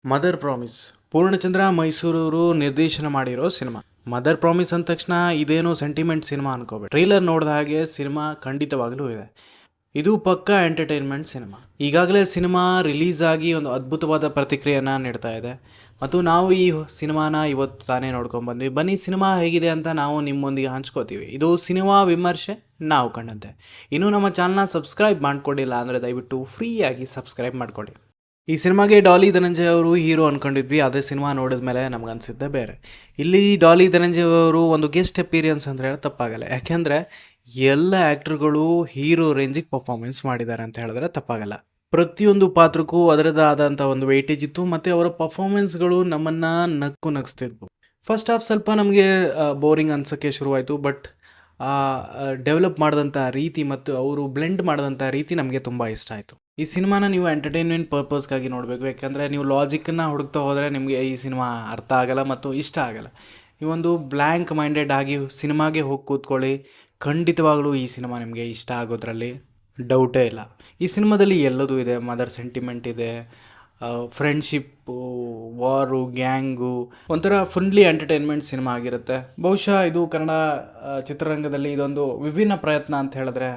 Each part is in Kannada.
ಮದರ್ ಪ್ರಾಮಿಸ್ ಪೂರ್ಣಚಂದ್ರ ಮೈಸೂರವರು ನಿರ್ದೇಶನ ಮಾಡಿರೋ ಸಿನಿಮಾ. ಮದರ್ ಪ್ರಾಮಿಸ್ ಅಂದ ತಕ್ಷಣ ಇದೇನೋ ಸೆಂಟಿಮೆಂಟ್ ಸಿನಿಮಾ ಅನ್ಕೋಬೇಡಿ. ಟ್ರೈಲರ್ ನೋಡಿದ ಹಾಗೆ ಸಿನಿಮಾ ಖಂಡಿತವಾಗ್ಲೂ ಇದೆ. ಇದು ಪಕ್ಕಾ ಎಂಟರ್ಟೈನ್ಮೆಂಟ್ ಸಿನಿಮಾ. ಈಗಾಗಲೇ ಸಿನಿಮಾ ರಿಲೀಸ್ ಆಗಿ ಒಂದು ಅದ್ಭುತವಾದ ಪ್ರತಿಕ್ರಿಯೆಯನ್ನು ನೀಡ್ತಾ ಇದೆ ಮತ್ತು ನಾವು ಈ ಸಿನಿಮಾನ ಇವತ್ತು ತಾನೇ ನೋಡ್ಕೊಂಡ್ಬಂದ್ವಿ. ಬನ್ನಿ ಸಿನಿಮಾ ಹೇಗಿದೆ ಅಂತ ನಾವು ನಿಮ್ಮೊಂದಿಗೆ ಹಂಚ್ಕೋತೀವಿ. ಇದು ಸಿನಿಮಾ ವಿಮರ್ಶೆ ನಾವು ಕಂಡಂತೆ. ಇನ್ನೂ ನಮ್ಮ ಚಾನಲ್ನ ಸಬ್ಸ್ಕ್ರೈಬ್ ಮಾಡ್ಕೊಂಡಿಲ್ಲ ಅಂದರೆ ದಯವಿಟ್ಟು ಫ್ರೀಯಾಗಿ ಸಬ್ಸ್ಕ್ರೈಬ್ ಮಾಡ್ಕೊಳ್ಳಿ. ಈ ಸಿನಿಮಾಗೆ ಡಾಲಿ ಧನಂಜಯ್ ಅವರು ಹೀರೋ ಅಂದ್ಕೊಂಡಿದ್ವಿ. ಅದೇ ಸಿನಿಮಾ ನೋಡಿದ ಮೇಲೆ ನಮಗನ್ಸಿದ್ದೆ ಬೇರೆ. ಇಲ್ಲಿ ಡಾಲಿ ಧನಂಜಯ್ ಅವರು ಒಂದು ಗೆಸ್ಟ್ ಅಪೀರಿಯನ್ಸ್ ಅಂದರೆ ಹೇಳಿ ತಪ್ಪಾಗಲ್ಲ. ಯಾಕೆಂದರೆ ಎಲ್ಲ ಆ್ಯಕ್ಟ್ರುಗಳು ಹೀರೋ ರೇಂಜಿಗೆ ಪರ್ಫಾರ್ಮೆನ್ಸ್ ಮಾಡಿದ್ದಾರೆ ಅಂತ ಹೇಳಿದ್ರೆ ತಪ್ಪಾಗಲ್ಲ. ಪ್ರತಿಯೊಂದು ಪಾತ್ರಕ್ಕೂ ಅದರದ್ದು ಆದಂಥ ಒಂದು ವೆಯ್ಟೇಜ್ ಇತ್ತು ಮತ್ತು ಅವರ ಪರ್ಫಾರ್ಮೆನ್ಸ್ಗಳು ನಮ್ಮನ್ನು ನಗಿಸ್ತಿದ್ವು. ಫಸ್ಟ್ ಹಾಫ್ ಸ್ವಲ್ಪ ನಮಗೆ ಬೋರಿಂಗ್ ಅನ್ಸೋಕ್ಕೆ ಶುರುವಾಯಿತು. ಬಟ್ ಡೆವಲಪ್ ಮಾಡಿದಂಥ ರೀತಿ ಮತ್ತು ಅವರು ಬ್ಲೆಂಡ್ ಮಾಡಿದಂಥ ರೀತಿ ನಮಗೆ ತುಂಬ ಇಷ್ಟ ಆಯಿತು. ಈ ಸಿನಿಮಾನ ನೀವು ಎಂಟರ್ಟೈನ್ಮೆಂಟ್ ಪರ್ಪಸ್ಗಾಗಿ ನೋಡಬೇಕು. ಯಾಕೆಂದರೆ ನೀವು ಲಾಜಿಕ್ಕನ್ನು ಹುಡುಕ್ತಾ ಹೋದರೆ ನಿಮಗೆ ಈ ಸಿನಿಮಾ ಅರ್ಥ ಆಗಲ್ಲ ಮತ್ತು ಇಷ್ಟ ಆಗಲ್ಲ. ನೀವೊಂದು ಬ್ಲ್ಯಾಂಕ್ ಮೈಂಡೆಡ್ ಆಗಿ ಸಿನಿಮಾಗೆ ಹೋಗಿ ಕೂತ್ಕೊಳ್ಳಿ. ಖಂಡಿತವಾಗಲೂ ಈ ಸಿನಿಮಾ ನಿಮಗೆ ಇಷ್ಟ ಆಗೋದ್ರಲ್ಲಿ ಡೌಟೇ ಇಲ್ಲ. ಈ ಸಿನಿಮಾದಲ್ಲಿ ಎಲ್ಲದೂ ಇದೆ. ಮದರ್ ಸೆಂಟಿಮೆಂಟ್ ಇದೆ, ಫ್ರೆಂಡ್ಶಿಪ್ಪು, ವಾರು, ಗ್ಯಾಂಗು, ಒಂಥರ ಫುಲ್ಲಿ ಎಂಟರ್ಟೈನ್ಮೆಂಟ್ ಸಿನಿಮಾ ಆಗಿರುತ್ತೆ. ಬಹುಶಃ ಇದು ಕನ್ನಡ ಚಿತ್ರರಂಗದಲ್ಲಿ ಇದೊಂದು ವಿಭಿನ್ನ ಪ್ರಯತ್ನ ಅಂತ ಹೇಳಿದ್ರೆ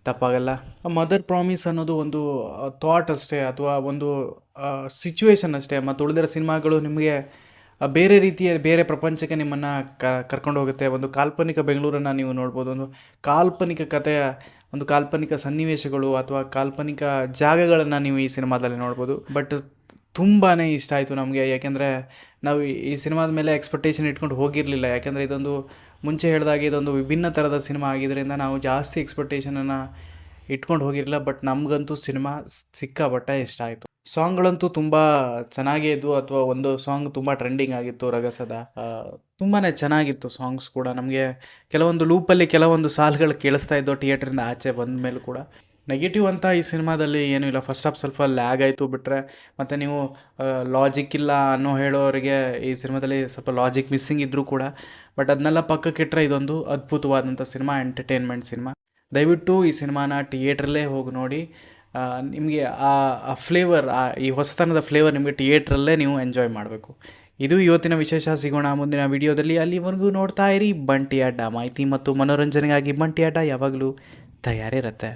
ತಪ್ಪಾಗಲ್ಲ. ಮದರ್ ಪ್ರಾಮಿಸ್ ಅನ್ನೋದು ಒಂದು ಥಾಟ್ ಅಷ್ಟೇ ಅಥವಾ ಒಂದು ಸಿಚುವೇಶನ್ ಅಷ್ಟೇ. ಮತ್ತು ಉಳಿದಿರೋ ಸಿನಿಮಾಗಳು ನಿಮಗೆ ಬೇರೆ ರೀತಿಯ ಬೇರೆ ಪ್ರಪಂಚಕ್ಕೆ ನಿಮ್ಮನ್ನು ಕರ್ಕೊಂಡು ಹೋಗುತ್ತೆ. ಒಂದು ಕಾಲ್ಪನಿಕ ಬೆಂಗಳೂರನ್ನು ನೀವು ನೋಡ್ಬೋದು. ಒಂದು ಕಾಲ್ಪನಿಕ ಕಥೆಯ ಒಂದು ಕಾಲ್ಪನಿಕ ಸನ್ನಿವೇಶಗಳು ಅಥವಾ ಕಾಲ್ಪನಿಕ ಜಾಗಗಳನ್ನು ನೀವು ಈ ಸಿನಿಮಾದಲ್ಲಿ ನೋಡ್ಬೋದು. ಬಟ್ ತುಂಬಾ ಇಷ್ಟ ಆಯಿತು ನಮಗೆ. ಯಾಕೆಂದರೆ ನಾವು ಈ ಸಿನಿಮಾದ ಮೇಲೆ ಎಕ್ಸ್ಪೆಕ್ಟೇಷನ್ ಇಟ್ಕೊಂಡು ಹೋಗಿರಲಿಲ್ಲ. ಯಾಕೆಂದರೆ ಇದೊಂದು ಮುಂಚೆ ಹೇಳಿದಾಗೆ ಇದೊಂದು ವಿಭಿನ್ನ ಥರದ ಸಿನಿಮಾ ಆಗಿದ್ದರಿಂದ ನಾವು ಜಾಸ್ತಿ ಎಕ್ಸ್ಪೆಕ್ಟೇಷನನ್ನು ಇಟ್ಕೊಂಡು ಹೋಗಿರಲಿಲ್ಲ. ಬಟ್ ನಮಗಂತೂ ಸಿನಿಮಾ ಸಿಕ್ಕಾಪಟ್ಟೆ ಇಷ್ಟ ಆಯಿತು. ಸಾಂಗ್ಗಳಂತೂ ತುಂಬ ಚೆನ್ನಾಗೇ ಇದ್ವು. ಅಥವಾ ಒಂದು ಸಾಂಗ್ ತುಂಬ ಟ್ರೆಂಡಿಂಗ್ ಆಗಿತ್ತು, ರಗಸದ. ತುಂಬಾ ಚೆನ್ನಾಗಿತ್ತು ಸಾಂಗ್ಸ್ ಕೂಡ. ನಮಗೆ ಕೆಲವೊಂದು ಲೂಪಲ್ಲಿ ಕೆಲವೊಂದು ಸಾಲುಗಳು ಕೇಳಿಸ್ತಾ ಇದ್ದೋ ಥಿಯೇಟ್ರಿಂದ ಆಚೆ ಬಂದ ಮೇಲೂ ಕೂಡ. ನೆಗೆಟಿವ್ ಅಂತ ಈ ಸಿನಿಮಾದಲ್ಲಿ ಏನೂ ಇಲ್ಲ. ಫಸ್ಟ್ ಹಾಫ್ ಸ್ವಲ್ಪ ಲ್ಯಾಗ್ ಆಯಿತು ಬಿಟ್ಟರೆ. ಮತ್ತು ನೀವು ಲಾಜಿಕ್ ಇಲ್ಲ ಅನ್ನೋ ಹೇಳೋರಿಗೆ ಈ ಸಿನಿಮಾದಲ್ಲಿ ಸ್ವಲ್ಪ ಲಾಜಿಕ್ ಮಿಸ್ಸಿಂಗ್ ಇದ್ದರೂ ಕೂಡ. ಬಟ್ ಅದನ್ನೆಲ್ಲ ಪಕ್ಕಕ್ಕಿಟ್ಟರೆ ಇದೊಂದು ಅದ್ಭುತವಾದಂಥ ಸಿನಿಮಾ, ಎಂಟರ್ಟೈನ್ಮೆಂಟ್ ಸಿನಿಮಾ. ದಯವಿಟ್ಟು ಈ ಸಿನಿಮಾನ ಥಿಯೇಟ್ರಲ್ಲೇ ಹೋಗಿ ನೋಡಿ. ನಿಮಗೆ ಆ ಫ್ಲೇವರ್, ಈ ಹೊಸತನದ ಫ್ಲೇವರ್ ನಿಮಗೆ ಥಿಯೇಟ್ರಲ್ಲೇ ನೀವು ಎಂಜಾಯ್ ಮಾಡಬೇಕು. ಇದು ಇವತ್ತಿನ ವಿಶೇಷ. ಸಿಗೋಣ ಮುಂದಿನ ವಿಡಿಯೋದಲ್ಲಿ. ಅಲ್ಲಿವರೆಗೂ ನೋಡ್ತಾ ಇರಿ ಬಂಟಿ ಅಡ್ಡ. ಮಾಹಿತಿ ಮತ್ತು ಮನೋರಂಜನೆಗಾಗಿ ಬಂಟಿ ಅಡ್ಡ ಯಾವಾಗಲೂ ತಯಾರಿರುತ್ತೆ.